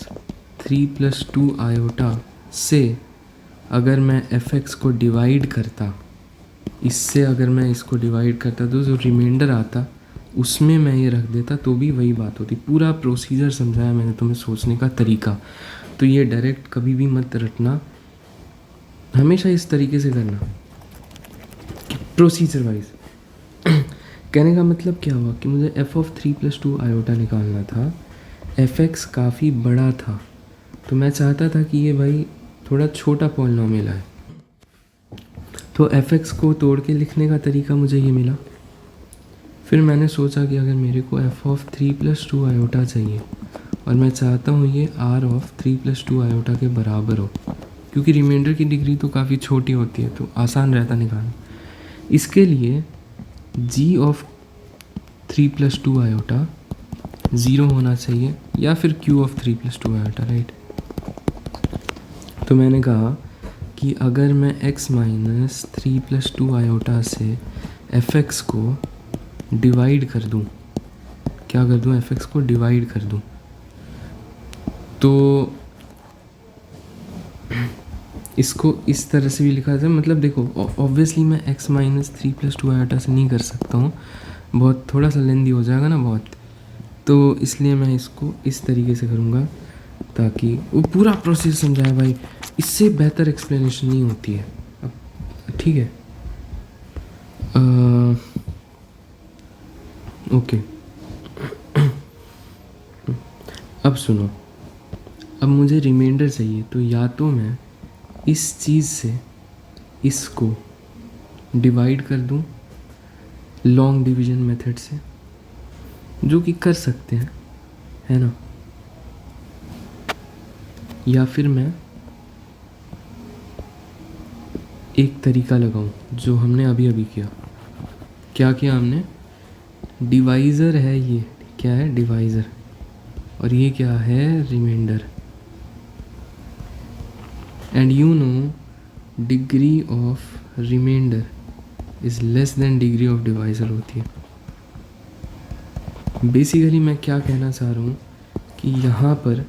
3+2 आयोटा से अगर मैं fx को डिवाइड करता, इससे अगर मैं इसको डिवाइड करता तो जो रिमाइंडर आता उसमें मैं ये रख देता तो भी वही बात होती। पूरा प्रोसीजर समझाया मैंने तुम्हें, सोचने का तरीका। तो ये डायरेक्ट कभी भी मत रटना, हमेशा इस तरीके से करना प्रोसीजर वाइज। कहने का मतलब क्या हुआ कि मुझे f(3+2 आयोटा निकालना था, एफ एक्स काफ़ी बड़ा था, तो मैं चाहता था कि ये भाई थोड़ा छोटा पॉलिनॉमियल आए, तो एफ एक्स को तोड़ के लिखने का तरीका मुझे ये मिला। फिर मैंने सोचा कि अगर मेरे को एफ ऑफ 3+2 आयोटा चाहिए और मैं चाहता हूँ ये आर ऑफ 3+2 आयोटा के बराबर हो, क्योंकि रिमाइंडर की डिग्री तो काफ़ी छोटी होती है तो आसान रहता निकालना। इसके लिए जी ऑफ 3+2 आयोटा 0 होना चाहिए या फिर क्यू ऑफ 3+2 आयोटा, राइट। तो मैंने कहा कि अगर मैं x माइनस 3+2 आयोटा से एफ एक्स को डिवाइड कर दूँ, क्या कर दूँ, एफ एक्स को डिवाइड कर दूँ, तो इसको इस तरह से भी लिखा जाए। मतलब देखो, ऑब्वियसली मैं x माइनस 3+2 आयोटा से नहीं कर सकता हूँ, बहुत थोड़ा सा लेंदी हो जाएगा ना बहुत, तो इसलिए मैं इसको इस तरीके से करूँगा ताकि वो पूरा प्रोसेस समझाए भाई। इससे बेहतर एक्सप्लेनेशन नहीं होती है। अब ठीक है, ओके। अब सुनो, अब मुझे रिमाइंडर चाहिए, तो या तो मैं इस चीज़ से इसको डिवाइड कर दूं लॉन्ग डिवीजन मेथड से, जो कि कर सकते हैं, है ना, या फिर मैं एक तरीका लगाऊं जो हमने अभी अभी किया। क्या किया हमने, डिवाइज़र है, ये क्या है, डिवाइज़र, और ये क्या है, remainder. And you know degree of remainder is less than degree of divisor होती है। बेसिकली मैं क्या कहना चाह रहा हूँ कि यहाँ पर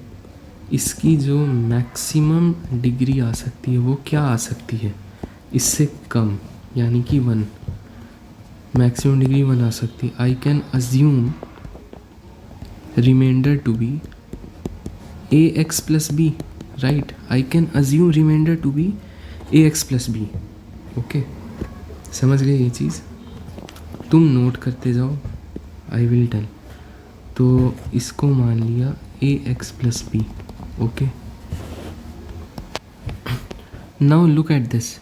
इसकी जो मैक्सिमम डिग्री आ सकती है वो क्या आ सकती है, इससे कम, यानी कि 1, मैक्सिमम डिग्री 1 आ सकती है। I can assume remainder to be ax plus b, right. I can assume remainder to be ax plus b. Okay, समझ गए ये चीज़, तुम नोट करते जाओ, आई विल टेल। तो इसको मान लिया ax plus b, okay. Now look at this,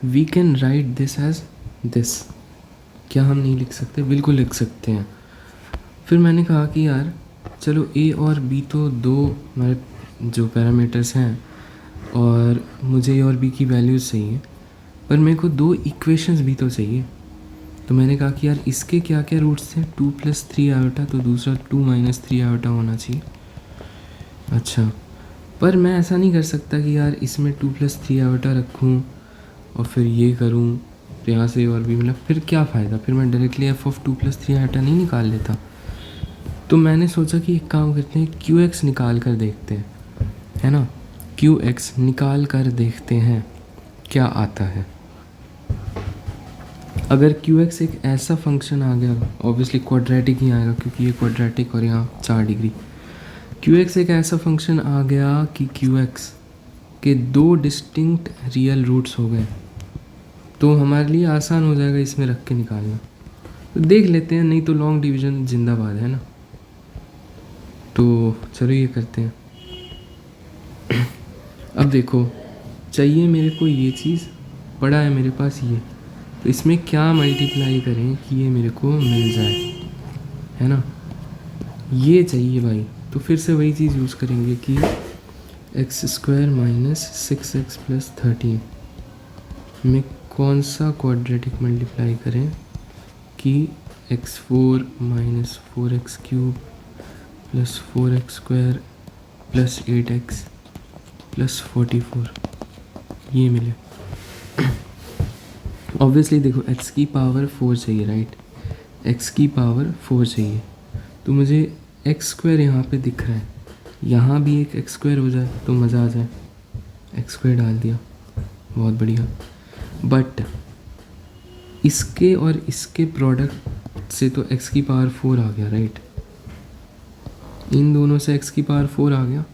we can write this as this. क्या हम नहीं लिख सकते, बिल्कुल लिख सकते हैं। फिर मैंने कहा कि यार चलो a और b तो दो हमारे जो पैरामीटर्स हैं और मुझे a और b की वैल्यूज़ चाहिए, पर मेरे को दो इक्वेशंस भी तो चाहिए। तो मैंने कहा कि यार इसके क्या क्या रूट्स थे, 2+3 आयोटा, तो दूसरा 2-3 आयोटा होना चाहिए। अच्छा, पर मैं ऐसा नहीं कर सकता कि यार इसमें 2+3 आयोटा रखूँ और फिर ये करूँ, तो यहाँ से और भी, मतलब फिर क्या फ़ायदा, फिर मैं डायरेक्टली f ऑफ 2+3 आयोटा नहीं निकाल लेता। तो मैंने सोचा कि एक काम करते हैं, QX निकाल कर देखते हैं, है ना, QX निकाल कर देखते हैं क्या आता है। अगर QX एक ऐसा फंक्शन आ गया, ऑब्वियसली क्वाड्रेटिक ही आएगा क्योंकि ये क्वाड्रेटिक और यहाँ 4 डिग्री। QX एक ऐसा फंक्शन आ गया कि QX के दो डिस्टिंक्ट रियल रूट्स हो गए, तो हमारे लिए आसान हो जाएगा इसमें रख के निकालना। तो देख लेते हैं, नहीं तो लॉन्ग डिवीज़न जिंदाबाद, है ना। तो चलो ये करते हैं। अब देखो, चाहिए मेरे को ये चीज़, पड़ा है मेरे पास ये, तो इसमें क्या मल्टीप्लाई करें कि ये मेरे को मिल जाए, है ना, ये चाहिए भाई। तो फिर से वही चीज़ यूज़ करेंगे कि x² माइनस 6x प्लस 13 में कौन सा क्वाड्रेटिक मल्टीप्लाई करें कि x4 minus 4x³ plus 4x² plus 8x plus 44 ये मिले। ऑब्वियसली देखो, x की पावर 4 चाहिए, राइट, x की पावर 4 चाहिए, तो मुझे x² यहाँ पे दिख रहा है, यहाँ भी एक x² हो जाए तो मज़ा आ जाए, x² डाल दिया, बहुत बढ़िया। बट इसके और इसके प्रोडक्ट से तो x की पावर 4 आ गया, राइट, इन दोनों से x की पावर 4 आ गया,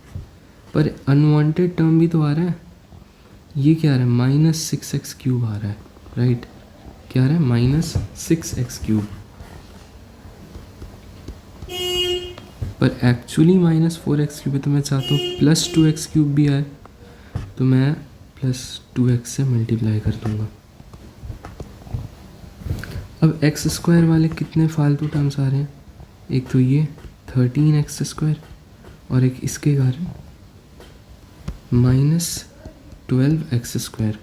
पर अनवांटेड टर्म भी तो आ रहा है। ये क्या आ रहा है, -6x³ आ रहा है, राइट, क्या आ रहा है, -6x³। पर एक्चुअली माइनस 4x³ है, तो मैं चाहता हूँ प्लस 2x³ भी आए, तो मैं प्लस 2x से मल्टीप्लाई कर दूँगा। अब x² वाले कितने फालतू टर्म्स आ रहे हैं, एक तो ये 13x² और एक इसके कारण -12x²।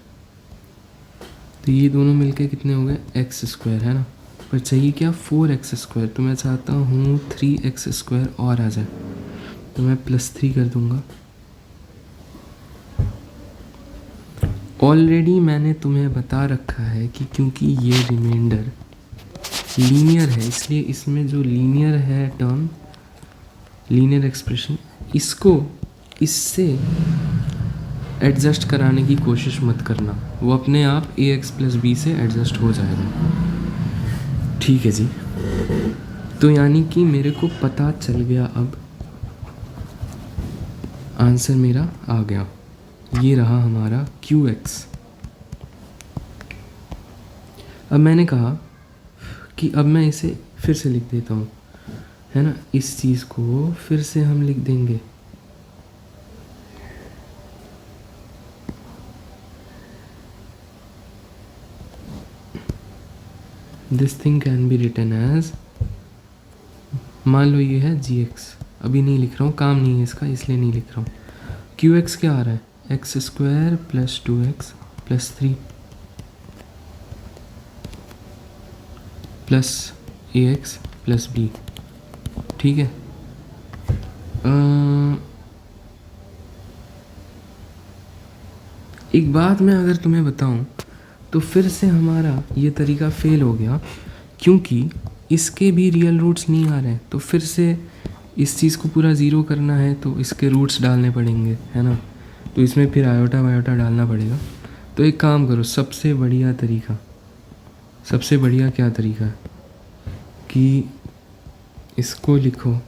तो ये दोनों मिलके कितने हो गए, x² है ना। पर चाहिए क्या, 4x², तो मैं चाहता हूँ 3x² और आ जाए, तो मैं +3 कर दूँगा। ऑलरेडी मैंने तुम्हें बता रखा है कि क्योंकि ये रिमाइंडर लीनियर है, इसलिए इसमें जो लीनियर है टर्म, लीनियर एक्सप्रेशन, इसको इससे एडजस्ट कराने की कोशिश मत करना, वो अपने आप ax + b से एडजस्ट हो जाएगा। ठीक है जी। तो यानी कि मेरे को पता चल गया, अब आंसर मेरा आ गया, ये रहा हमारा qx। अब मैंने कहा कि अब मैं इसे फिर से लिख देता हूँ, है ना, इस चीज़ को फिर से हम लिख देंगे। This thing can be written as, मान लो ये है gx, अभी नहीं लिख रहा हूँ, काम नहीं है इसका इसलिए नहीं लिख रहा हूँ। qx क्या आ रहा है, x² + 2x + 3 plus ax + b। ठीक है। एक बात मैं अगर तुम्हें बताऊं, तो फिर से हमारा ये तरीका फेल हो गया, क्योंकि इसके भी रियल रूट्स नहीं आ रहे हैं। तो फिर से इस चीज़ को पूरा ज़ीरो करना है तो इसके रूट्स डालने पड़ेंगे, है ना। तो इसमें फिर आयोटा वायोटा डालना पड़ेगा। तो एक काम करो, सबसे बढ़िया क्या तरीका है कि इसको लिखो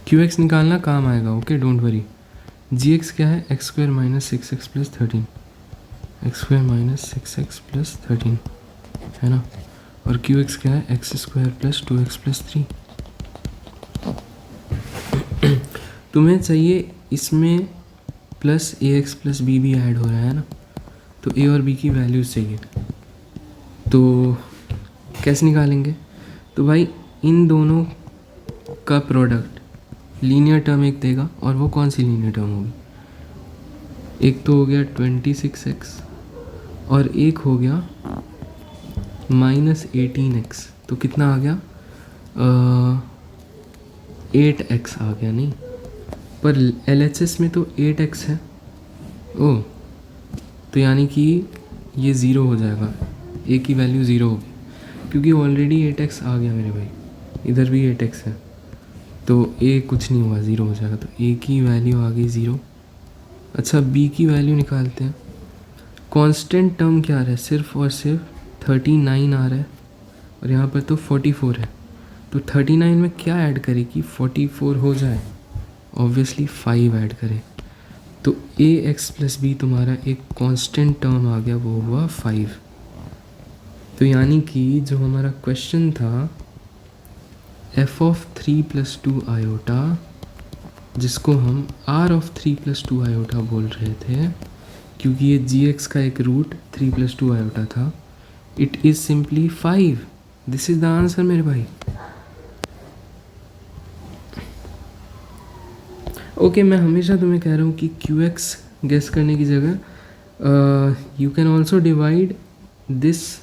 qx निकालना काम आएगा, ओके, डोंट वरी। gx क्या है, x² - 6x + 13, x² - 6x + 13, है ना। और qx क्या है, x² + 2x + 3। तुम्हें चाहिए इसमें प्लस ax + b भी ऐड हो रहा है ना, तो a और b की वैल्यूज़ चाहिए। तो कैसे निकालेंगे, तो भाई इन दोनों का प्रोडक्ट लीनियर टर्म एक देगा, और वो कौन सी लीनियर टर्म होगी, एक तो हो गया 26x और एक हो गया -18x। तो कितना आ गया, 8x आ गया। नहीं, पर LHS में तो 8x है। ओह, तो यानी कि ये ज़ीरो हो जाएगा, a की वैल्यू ज़ीरो होगी, क्योंकि ऑलरेडी 8x आ गया मेरे भाई, इधर भी 8x है, तो a कुछ नहीं हुआ, ज़ीरो हो जाएगा। तो a की वैल्यू आ गई 0। अच्छा, b की वैल्यू निकालते हैं। कांस्टेंट टर्म क्या आ रहा है, सिर्फ और सिर्फ 39 आ रहा है, और यहाँ पर तो 44 है। तो 39 में क्या ऐड करें कि 44 हो जाए, ऑब्वियसली 5 ऐड करें। तो ax + b तुम्हारा एक कांस्टेंट टर्म आ गया, वो हुआ 5। तो यानी कि जो हमारा क्वेश्चन था f(3 + 2 iota), जिसको हम r(3 + 2 iota) बोल रहे थे, क्योंकि ये gx का एक रूट 3 + 2 iota था, it is simply 5। This is the answer मेरे भाई। ओके, मैं हमेशा तुम्हें कह रहा हूँ कि qx गेस करने की जगह you can also divide this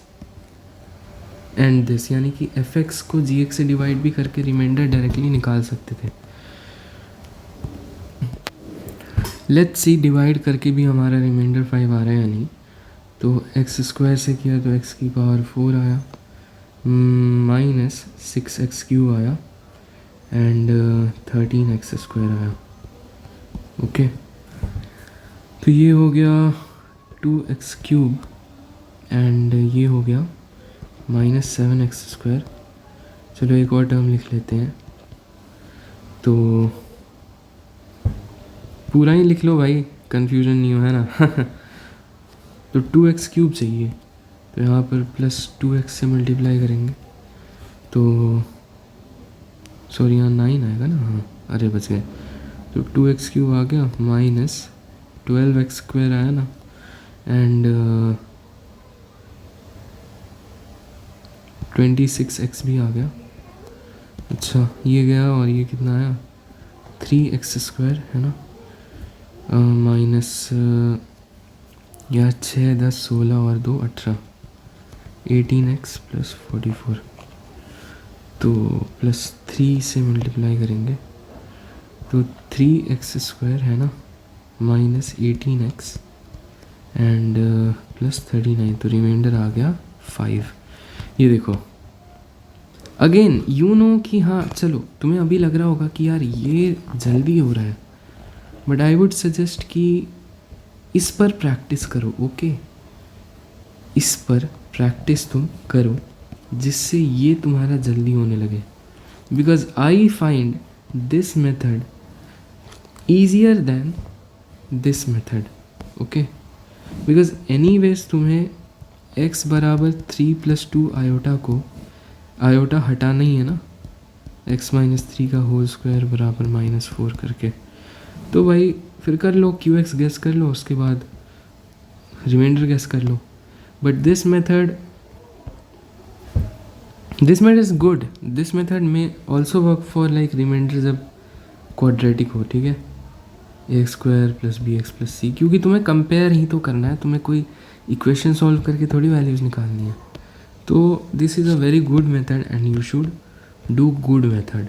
and this, यानी कि fx को gx से डिवाइड भी करके रिमाइंडर डायरेक्टली निकाल सकते थे। लेट्स सी, डिवाइड करके भी हमारा रिमाइंडर 5 आ रहा है या नहीं। तो x² से किया तो x⁴ आया, -6x³ आया, एंड 13x² आया। ओके, तो ये हो गया 2x³ एंड ये हो गया -7x²। चलो एक और टर्म लिख लेते हैं, तो पूरा ही लिख लो भाई, कंफ्यूजन नहीं हो, है ना। तो 2x³ चाहिए, तो यहाँ पर +2x से मल्टीप्लाई करेंगे तो सॉरी यहाँ 9 आएगा ना, हाँ अरे बच गए। तो 2x³ आ गया माइनस 12x² आया ना, एंड 26x भी आ गया। अच्छा ये गया, और ये कितना आया 3x² है ना, माइनस या 6 10 16 और 2 18 18x + 44, तो +3 से मल्टीप्लाई करेंगे तो 3x² है ना, माइनस 18x एंड +39, तो रिमाइंडर आ गया 5। ये देखो अगेन यू नो कि हाँ चलो तुम्हें अभी लग रहा होगा कि यार ये जल्दी हो रहा है, बट आई वुड सजेस्ट कि इस पर प्रैक्टिस करो। ओके इस पर प्रैक्टिस तुम करो जिससे ये तुम्हारा जल्दी होने लगे, because I find this method easier than this method. Okay because any ways तुम्हें x बराबर 3 + 2 आयोटा को आयोटा हटाना ही है ना, x - 3 का होल स्क्वायर बराबर -4 करके। तो भाई फिर कर लो qx गेस कर लो, उसके बाद रिमाइंडर गेस कर लो। But this method is good, this method may also work for like remainder जब क्वाड्रेटिक हो, ठीक है, a² + bx + c, क्योंकि तुम्हें कंपेयर ही तो करना है, तुम्हें कोई इक्वेशन सॉल्व करके थोड़ी वैल्यूज़ निकालनी है। तो this is a very good method and you should do good method.